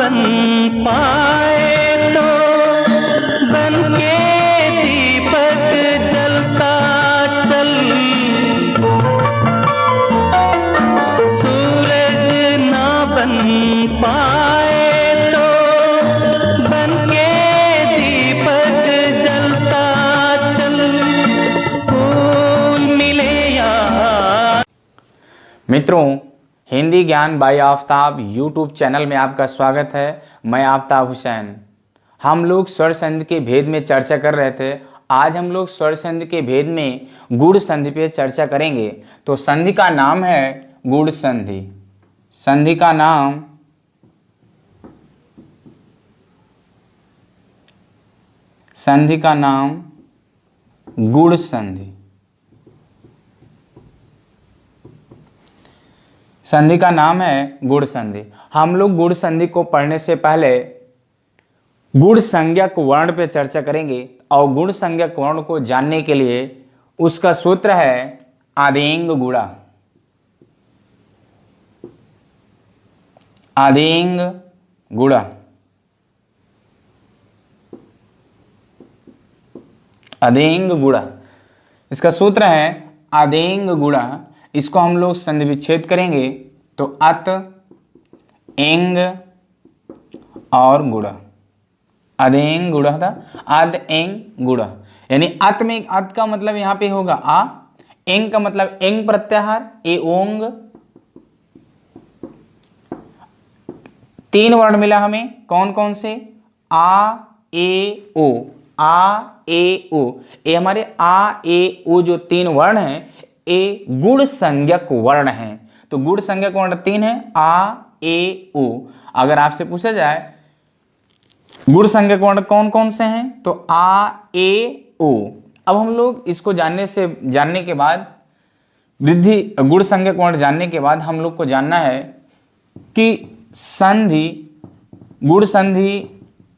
बन पाए तो बन के दीपक जलता चल, सूरज ना बन पाए तो बन के दीपक जलता चल, फूल मिले यार। मित्रों, हिंदी ज्ञान बाय आफ्ताब यूट्यूब चैनल में आपका स्वागत है। मैं आफ्ताब हुसैन। हम लोग स्वर संधि के भेद में चर्चा कर रहे थे। आज हम लोग स्वर संधि के भेद में गुण संधि पे चर्चा करेंगे। तो संधि का नाम है गुण संधि। संधि का नाम गुण संधि। संधि का नाम है गुण संधि। हम लोग गुण संधि को पढ़ने से पहले गुण संज्ञक वर्ण पे चर्चा करेंगे और गुण संज्ञक वर्ण को जानने के लिए उसका सूत्र है आदेंग गुणा। आदेंग गुणा। आदेंग गुणा, इसका सूत्र है आदेंग गुणा। इसको हम लोग संधि विच्छेद करेंगे तो अत, एंग और गुणा। अदेंग गुणा था, अद एंग गुणा। यानी अत में अत का मतलब यहां पे होगा आ, एंग का मतलब एंग प्रत्याहार ए ओंग। तीन वर्ण मिला हमें, कौन कौन से? आ ए ओ। आ ए ओ, ये हमारे आ ए ओ जो तीन वर्ण हैं ए गुण संज्ञक वर्ण हैं। तो गुण संज्ञक वर्ण तीन है, आ ए ओ। अगर आपसे पूछा जाए गुण संज्ञक वर्ण कौन कौन से हैं तो आ ए ओ। अब हम लोग इसको जानने के बाद वृद्धि गुण संज्ञक वर्ण जानने के बाद हम लोग को जानना है कि संधि गुण संधि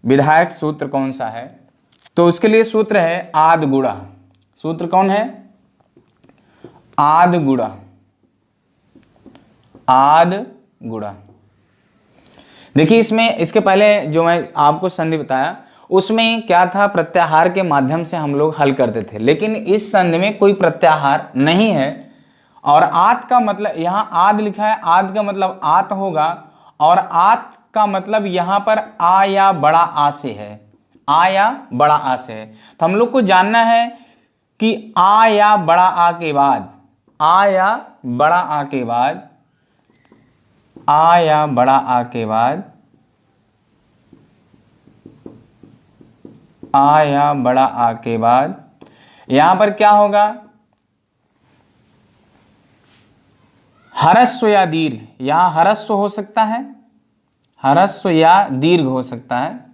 विधायक सूत्र कौन सा है। तो उसके लिए सूत्र है आद गुणा। सूत्र कौन है? आद गुणा। आद गुणा। देखिए इसमें इसके पहले जो मैं आपको संधि बताया उसमें क्या था, प्रत्याहार के माध्यम से हम लोग हल करते थे, लेकिन इस संधि में कोई प्रत्याहार नहीं है। और आत का मतलब यहां आद लिखा है, आद का मतलब आत होगा और आत का मतलब यहां पर आ या बड़ा आ से है। आ या बड़ा आ से है। तो हम लोग को जानना है कि आ या बड़ा आ के बाद, आ या बड़ा आ के बाद, आ या बड़ा आ के बाद, आ या बड़ा आ के बाद यहां पर क्या होगा? ह्रस्व या दीर्घ। यहां ह्रस्व हो सकता है, ह्रस्व या दीर्घ हो सकता है।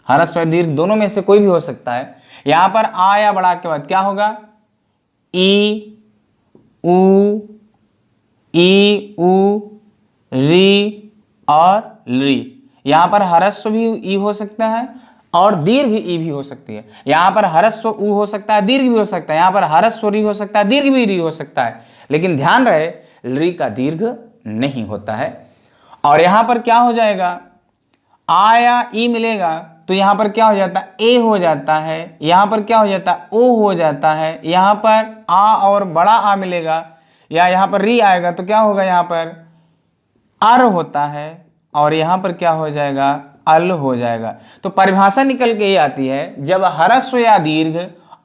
ह्रस्व या दीर्घ दोनों में से कोई भी हो सकता है। यहां पर आ या बड़ा के बाद क्या होगा? ई ऊ, ई ऊ, री और ली। यहां पर ह्रस्व भी ई हो सकता है और दीर्घ ई भी हो सकती है। यहां पर ह्रस्व ऊ हो सकता है, दीर्घ भी हो सकता है। यहां पर ह्रस्व री हो सकता है, दीर्घ भी री हो सकता है। लेकिन ध्यान रहे री का दीर्घ नहीं होता है। और यहां पर क्या हो जाएगा? आ या ई मिलेगा तो यहां पर क्या हो जाता है? ए हो जाता है। यहां पर क्या हो जाता है? ओ हो जाता है। यहां पर आ और बड़ा आ मिलेगा या यहां पर री आएगा तो क्या होगा? यहां पर अर होता है और यहां पर क्या हो जाएगा? अल हो जाएगा। तो परिभाषा निकल के ये आती है, जब ह्रस्व या दीर्घ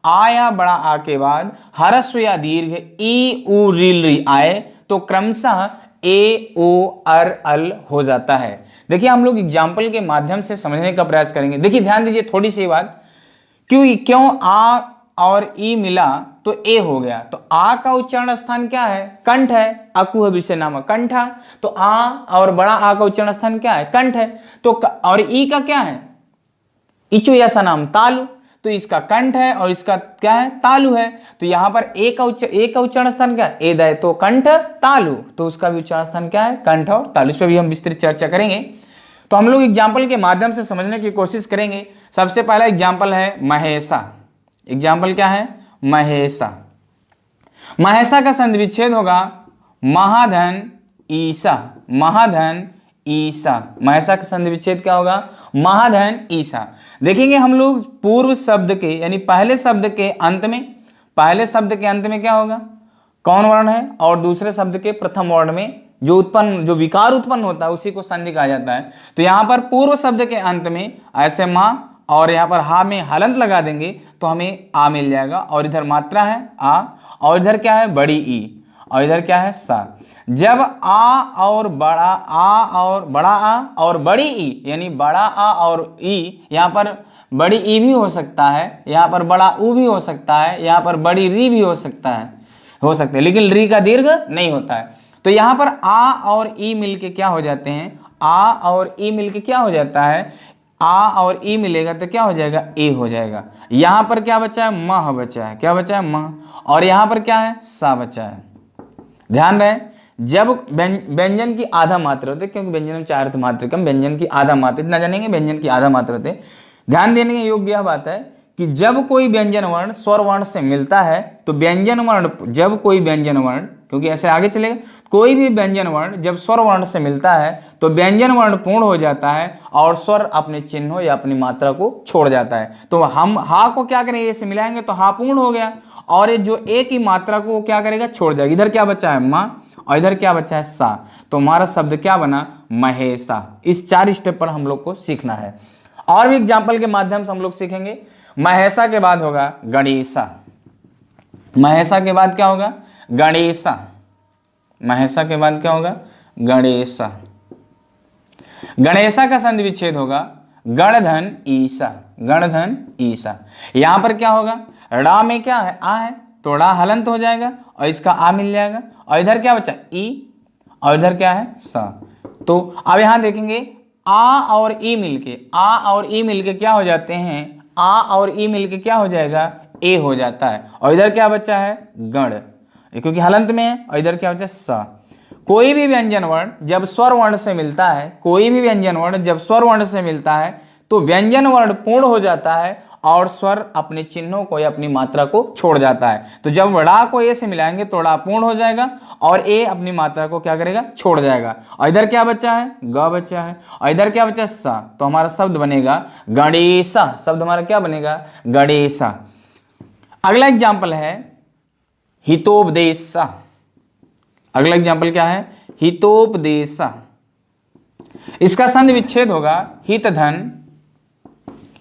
आ या बड़ा आ के बाद ह्रस्व या दीर्घ ई उ री आए तो क्रमशः ए ओ अर अल हो जाता है। देखिए हम लोग एग्जाम्पल के माध्यम से समझने का प्रयास करेंगे। देखिए ध्यान दीजिए थोड़ी सी बात, क्यों आ और ई मिला तो ए हो गया। तो आ का उच्चारण स्थान क्या है? कंठ है। अकु है विषय नामक कंठा। तो आ और बड़ा आ का उच्चारण स्थान क्या है? कंठ है। तो और ई का क्या है? इचु ऐसा नाम तालु। तो इसका कंठ है और इसका क्या है? तालु है। तो यहां पर ए का उच्चारण स्थान क्या है? एदय, तो कंठ तालु, तो उसका भी उच्चारण स्थान क्या है? कंठ और तालु। इस पर भी हम विस्तृत चर्चा करेंगे। तो हम लोग एग्जाम्पल के माध्यम से समझने की कोशिश करेंगे। सबसे पहला एग्जाम्पल है महेशा। एग्जाम्पल क्या है? महेशा। महेशा का संधि विच्छेद होगा महाधन ईसा। महाधन ईसा। महसा का संधि विच्छेद क्या होगा? महाधन ईसा। देखेंगे हम लोग पूर्व शब्द के यानी पहले शब्द के अंत में, पहले शब्द के अंत में क्या होगा? कौन वर्ण है? और दूसरे शब्द के प्रथम वर्ण में जो विकार उत्पन्न होता है उसी को संधि कहा जाता है। तो यहाँ पर पूर्व शब्द के अंत में ऐसे माँ और यहाँ पर हा में हलंत लगा देंगे तो हमें आ मिल जाएगा, और इधर मात्रा है आ, और इधर क्या है? बड़ी ई, और इधर क्या है? सा। जब आ और बड़ा आ और बड़ी ई यानी बड़ा आ और ई, यहाँ पर बड़ी ई भी हो सकता है, यहाँ पर बड़ा ऊ भी हो सकता है, यहाँ पर बड़ी री भी हो सकता है, लेकिन री का दीर्घ नहीं होता है। तो यहाँ पर आ और ई मिलके क्या हो जाते हैं? आ और ई मिलके क्या हो जाता है? आ और ई मिलेगा तो क्या हो जाएगा? ए हो जाएगा। यहाँ पर क्या बचा है? मह बचा है। क्या बचा है? मह। और यहाँ पर क्या है? सा बचा है। ध्यान रहे, जब व्यंजन की आधा मात्रा होते, क्योंकि व्यंजन में 4 मात्रकम, व्यंजन की आधा मात्रा, इतना जानेंगे व्यंजन की आधा मात्रा होते। ध्यान देने के योग्य यह बात है कि जब कोई व्यंजन वर्ण स्वर वर्ण से मिलता है तो व्यंजन वर्ण, जब कोई व्यंजन वर्ण, क्योंकि ऐसे आगे चलेगा, कोई भी व्यंजन वर्ण जब स्वर वर्ण से मिलता है तो व्यंजन वर्ण पूर्ण हो जाता है और स्वर अपने चिन्हों या अपनी मात्रा को छोड़ जाता है। तो हम हा को क्या करेंगे? ऐसे मिलाएंगे तो हा पूर्ण हो गया, और ये जो एक ही मात्रा को क्या करेगा? छोड़ जाएगा। इधर क्या बचा है? माँ, और इधर क्या बचा है? सा। तो हमारा शब्द क्या बना? महेशा। इस 4 स्टेप पर हम लोग को सीखना है, और भी एग्जाम्पल के माध्यम से हम लोग सीखेंगे। महेशा के बाद होगा गणेशा। महेशा के बाद क्या होगा? गणेशा। महेशा के बाद क्या होगा? गणेशा। गणेशा का संधि विच्छेद होगा गणधन ईसा। गणधन ईसा। यहां पर क्या होगा? ड़ा में क्या है? आ है, तो ड़ा हलंत हो जाएगा और इसका आ मिल जाएगा, और इधर क्या बचा? ई, और इधर क्या है? सा। तो अब यहां देखेंगे आ और ई मिलके, आ और ई मिलके क्या हो जाते हैं? आ और ई मिलके क्या हो जाएगा? ए हो जाता है, और इधर क्या बचा है? गण, क्योंकि हलंत में है, और इधर क्या बचा? सा। कोई भी व्यंजन वर्ण जब स्वर वर्ण से मिलता है, कोई भी व्यंजन वर्ण जब स्वर वर्ण से मिलता है तो व्यंजन वर्ण पूर्ण हो जाता है और स्वर अपने चिन्हों को या अपनी मात्रा को छोड़ जाता है। तो जब ड़ा को ए से मिलाएंगे तो ड़ा पूर्ण हो जाएगा और ए अपनी मात्रा को क्या करेगा? छोड़ जाएगा। और इधर क्या बचा है? ग बचा है, और इधर क्या बचा? सा। तो हमारा शब्द बनेगा गणेशा। शब्द हमारा क्या बनेगा? गणेशा। अगला एग्जाम्पल है हितोपदेशा। अगला एग्जाम्पल क्या है? हितोपदेशा। इसका संधि विच्छेद होगा हितधन,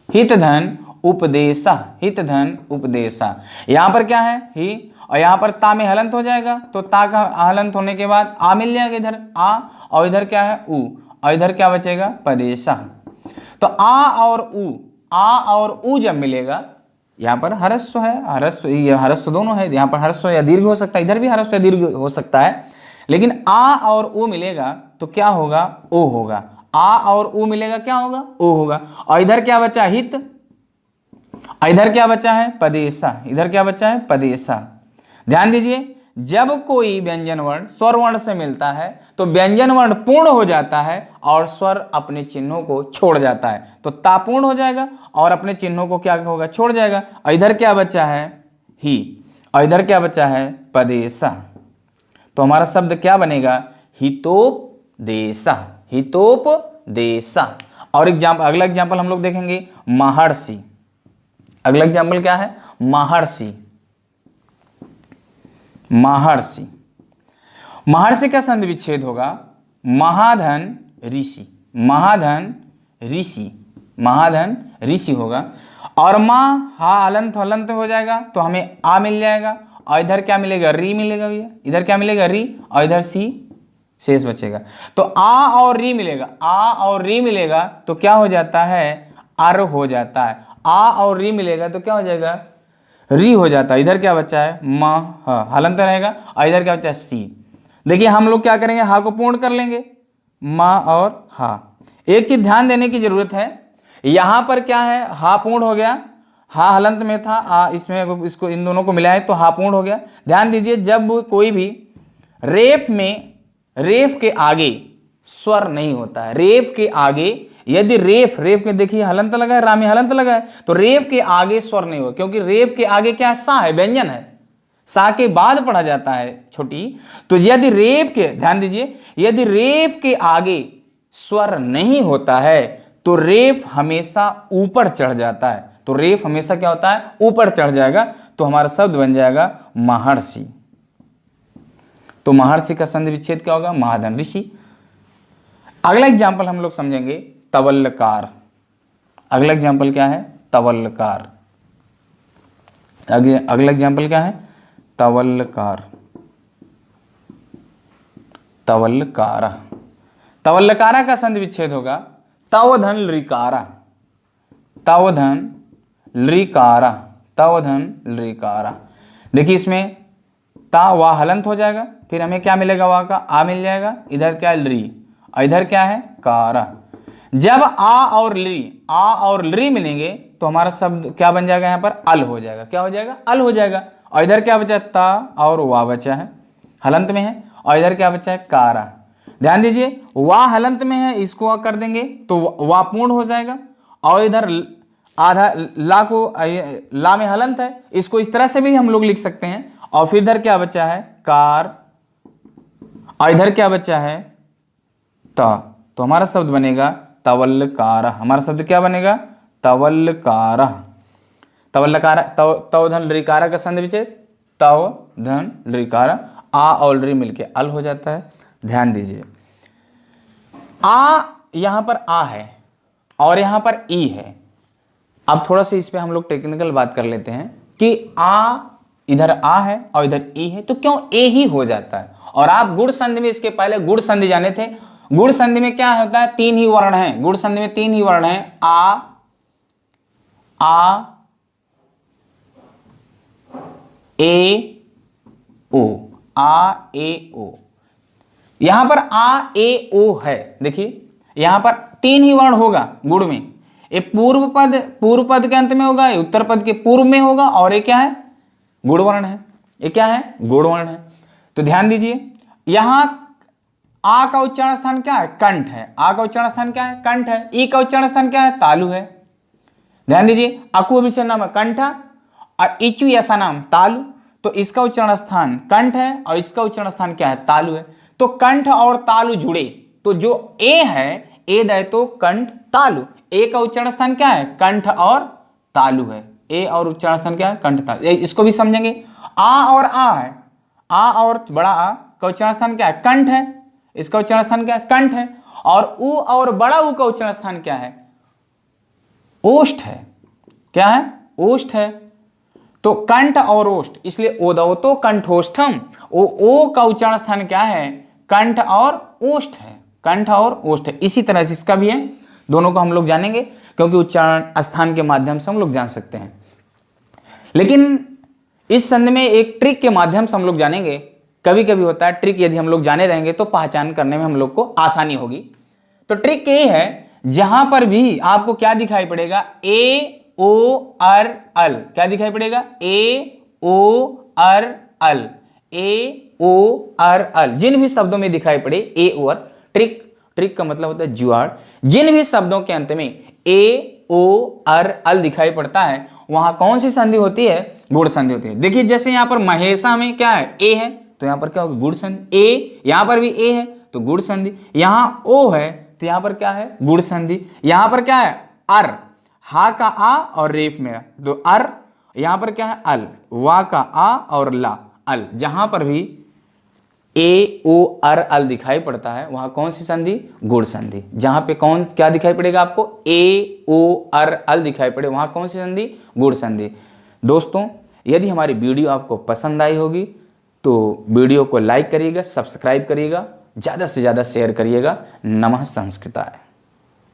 हितधन उपदेशा। हितधन उपदेशा। यहां पर क्या है? ही, और यहां पर ता में हलंत हो जाएगा, तो ता का हलंत होने के बाद आ मिल जाएगा इधर आ, और इधर क्या है? ऊ, और इधर क्या बचेगा? पदेशा। तो आ और ऊ, आ और ऊ जब मिलेगा, यहाँ पर हरस्व है, हरस्व, ये हरस्व दोनों है, यहाँ पर हरस्व या दीर्घ हो सकता है, इधर भी हरस्व या दीर्घ हो सकता है, लेकिन आ और ऊ मिलेगा तो क्या होगा? ओ होगा। आ और ऊ मिलेगा क्या होगा? ओ होगा। और इधर क्या बचा? हित, और इधर क्या बचा है? पदेशा। इधर क्या बचा है? पदेशा। ध्यान दीजिए, जब कोई व्यंजन वर्ण स्वर वर्ण से मिलता है तो व्यंजन वर्ण पूर्ण हो जाता है और स्वर अपने चिन्हों को छोड़ जाता है। तो ता पूर्ण हो जाएगा और अपने चिन्हों को क्या होगा? छोड़ जाएगा। और इधर क्या बचा है? ही, और इधर क्या बचा है? पदेशा। तो हमारा शब्द क्या बनेगा? हितोपदेशा। हितोपदेशा। और अगला एग्जाम्पल हम लोग देखेंगे महर्षि। अगला एग्जाम्पल क्या है? महर्षि। महर्षि। महर्षि का संधि विच्छेद होगा महाधन ऋषि। महाधन ऋषि। महाधन ऋषि होगा, और माँ हा हलंत हलंत हो जाएगा तो हमें आ मिल जाएगा, और इधर क्या मिलेगा? री मिलेगा भैया। इधर क्या मिलेगा? री, और इधर सी शेष बचेगा। तो आ और री मिलेगा, आ और री मिलेगा तो क्या हो जाता है? अर हो जाता है। आ और री मिलेगा तो क्या हो जाएगा? री हो जाता है। इधर क्या बचा है? म, हलंत रहेगा, और इधर क्या बचा है? सी। देखिए हम लोग क्या करेंगे? हा को पूर्ण कर लेंगे, म और हा। एक चीज ध्यान देने की जरूरत है, यहां पर क्या है? हा पूर्ण हो गया, हा हलंत में था, आ इसमें, इसको इन दोनों को मिलाए तो हा पूर्ण हो गया। ध्यान दीजिए, जब कोई भी रेफ में, रेफ के आगे स्वर नहीं होता है, रेफ के आगे यदि रेफ, रेफ में देखिए हलंत लगा है, रा में हलंत लगा है, तो रेफ के आगे स्वर नहीं होगा, क्योंकि रेफ के आगे क्या है? सा है, व्यंजन है, सा के बाद पढ़ा जाता है छोटी। तो यदि रेफ के, ध्यान दीजिए, यदि रेफ के आगे स्वर नहीं होता है तो रेफ हमेशा ऊपर चढ़ जाता है। तो रेफ हमेशा क्या होता है, ऊपर चढ़ जाएगा, तो हमारा शब्द बन जाएगा महर्षि। तो महर्षि का संधि विच्छेद क्या होगा, महाधन ऋषि। अगला एग्जाम्पल हम लोग समझेंगे तवल्लकार। अगला एग्जाम्पल क्या है, तवल्लकार। अगला एग्जाम्पल क्या है, तवल्लकार। तवल्लकारा। तवल्लकारा का संधि विच्छेद होगा तवधन लृकारा। तवधन लृकारा। तवधन लृकारा। देखिए इसमें ता वा हलंत हो जाएगा, फिर हमें क्या मिलेगा, वा का आ मिल जाएगा, इधर क्या है ली, इधर क्या है कारा। जब आ और ली मिलेंगे तो हमारा शब्द क्या बन जाएगा, यहाँ पर अल हो जाएगा। क्या हो जाएगा, अल हो जाएगा। और इधर क्या बचा, ता और वा बचा है, हलंत में है, और इधर क्या बचा है, कारा। ध्यान दीजिए, वा हलंत में है, इसको वा कर देंगे तो वा पूर्ण हो जाएगा, और इधर आधा ला को ला में हलंत है, इसको इस तरह से भी हम लोग लिख सकते हैं। और फिर इधर क्या बचा है, कार, और इधर क्या बचा है, ता। तो हमारा शब्द बनेगा तवल्लकारा। हमारा शब्द क्या बनेगा, तवल्लकारा। तवल्लकारा। तवधन लृकारा का संधि विच्छेद तवधन लृकारा। आ और री मिलके अल हो जाता है। ध्यान दीजिए, आ यहां पर आ है और यहां पर ई है। अब थोड़ा सा इस पे हम लोग टेक्निकल बात कर लेते हैं कि आ, इधर आ है और इधर ई है, तो क्यों ए ही हो जाता है। और आप गुण संधि में इसके पहले गुण संधि जाने थे। गुण संधि में क्या होता है, तीन ही वर्ण हैं। गुण संधि में तीन ही वर्ण हैं, आ ए ओ। आ ए ओ। यहां पर आ ए ओ है। देखिए यहां पर तीन ही वर्ण होगा गुण में। ये पूर्व पद के अंत में होगा, ये उत्तर पद के पूर्व में होगा, और ये क्या है, गुण वर्ण है। ये क्या है, गुण वर्ण है। तो ध्यान दीजिए, यहां आ का उच्चारण स्थान क्या है, कंठ है। आ का उच्चारण स्थान क्या है, कंठ है। ई का उच्चारण स्थान क्या है, तालु है। ध्यान दीजिए, अकु विषय नाम है कंठा और इचु ऐसा नाम तालु। तो इसका उच्चारण स्थान कंठ है और इसका उच्चारण स्थान क्या है, तालु है। तो कंठ और तालु जुड़े, तो जो ए है, ए दे तो कंठ तालु। ए का उच्चारण स्थान क्या है, कंठ और तालु है। ए और उच्चारण स्थान क्या है, कंठ तालु। इसको भी समझेंगे। आ और आ है, आ और बड़ा आ का उच्चारण स्थान क्या है, कंठ है। इसका उच्चारण स्थान क्या है, कंठ है। और उ और बड़ा उ का उच्चारण स्थान क्या है, ओष्ठ है। क्या है, ओष्ठ है। तो कंठ और ओष्ठ, इसलिए ओदवतो कंठोष्ठम। ओ का उच्चारण स्थान क्या है, कंठ और ओष्ठ है। कंठ और ओष्ठ है। इसी तरह से इसका भी है। दोनों को हम लोग जानेंगे क्योंकि उच्चारण स्थान के माध्यम से हम लोग जान सकते हैं। लेकिन इस संधि में एक ट्रिक के माध्यम से हम लोग जानेंगे। कभी कभी होता है ट्रिक, यदि हम लोग जाने रहेंगे तो पहचान करने में हम लोग को आसानी होगी। तो ट्रिक ये है, जहां पर भी आपको क्या दिखाई पड़ेगा, ए ओ अर अल। क्या दिखाई पड़ेगा, ए ओ अर अल। ए ओ अर अल। जिन भी शब्दों में दिखाई पड़े ए ओ अर, ट्रिक का मतलब होता है जुआड़। जिन भी शब्दों के अंत में ए ओ अर अल दिखाई पड़ता है, वहां कौन सी संधि होती है, गुण संधि होती है। देखिए जैसे यहां पर महेशा में क्या है, ए है, तो यहां पर क्या होगा, गुण संधि। ए यहां पर भी ए है तो गुण संधि। यहां ओ है तो यहां पर क्या है, गुण संधि। यहां पर क्या है, अर, हा का आ और रेफ में तो अर। यहां पर क्या है, अल, वा का आ और ला, अल। जहां पर भी ए ओ अर अल दिखाई पड़ता है वहां कौन सी संधि, गुण संधि। जहां पे कौन क्या दिखाई पड़ेगा आपको, ए ओ अर अल दिखाई पड़े, वहां कौन सी संधि, गुण संधि। दोस्तों यदि हमारी वीडियो आपको पसंद आई होगी तो वीडियो को लाइक करिएगा, सब्सक्राइब करिएगा, ज़्यादा से ज़्यादा शेयर करिएगा। नमः संस्कृताय।